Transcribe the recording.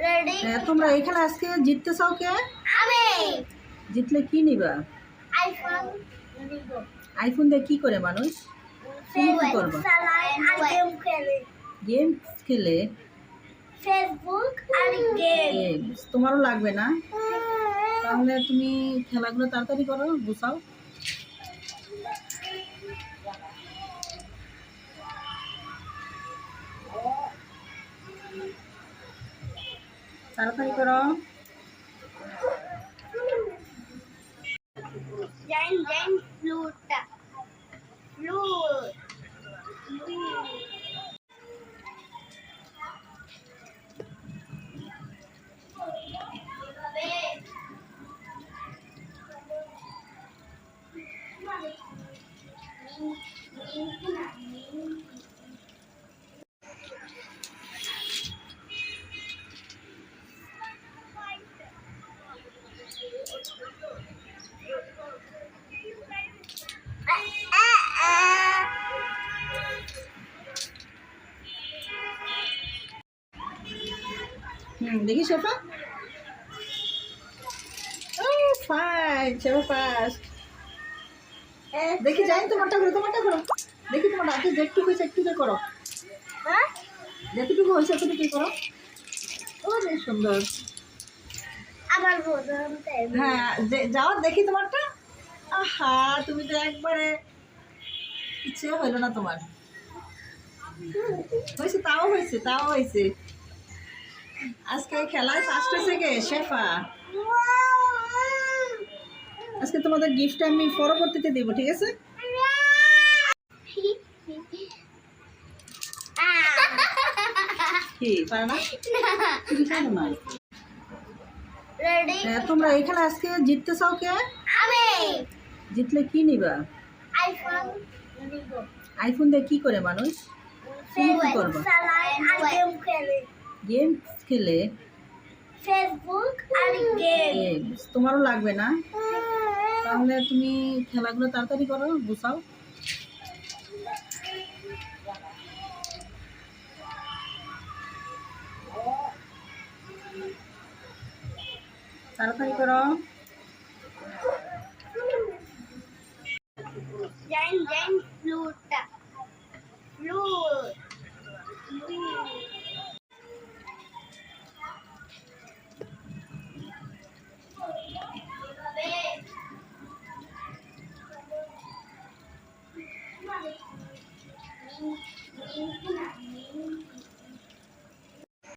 Ready. তোমরা এখানে আজকে জিততে চাও কে? আমি। জিতলে কি নিবা? আইফোন নিব। আইফোন দিয়ে কি করে মানুষ? তুমি কি করবা? চালাই আর গেম খেলে। গেম খেলে? ফেসবুক আর গেম। তোমারও লাগবে না? তাহলে তুমি খেলাগুলো তাড়াতাড়ি করো, গুছাও। তাড়াতাড়ি করো। জাইন জাইন ফ্লুটটা ফ্লুট দেখি শেফা। ফাইন, শেফা ফার্স্ট। দেখি যাই তোমারটা করো, তোমারটা করো। দেখি তোমার রাতে যেটুকু হয়েছে একটু করো। হ্যাঁ যেটুকু হয়েছে এতটুকু করো। ও বেশ সুন্দর। আবার বললাম তাই। হ্যাঁ, যাও দেখি তোমারটা। আহা, তুমি তো একবারে ইচ্ছে হইলো না তোমার। হয়েছে, তাও হয়েছে, তাও হয়েছে। আজকে খেলায় ফার্স্ট হয়েছে কে? শেফা। আজকে তোমাদের গিফট আমি পরবর্তীতে দেবো, ঠিক আছে? কি পারে না? তুমি পারো না? রেডি। তোমরা এখানে আজকে জিততে চাও কে? আমি। জিতলে কি নিবা? আইফোন নিব। আইফোন দিয়ে কি করে মানুষ? তুমি কি করবা? চালাই আর গেম খেলে। গেম খেলে? ফেসবুক আর গেম। তোমারও লাগবে না? তাহলে তুমি খেলাগুলো তাড়াতাড়ি করো, গুছাও। তাড়াতাড়ি করো।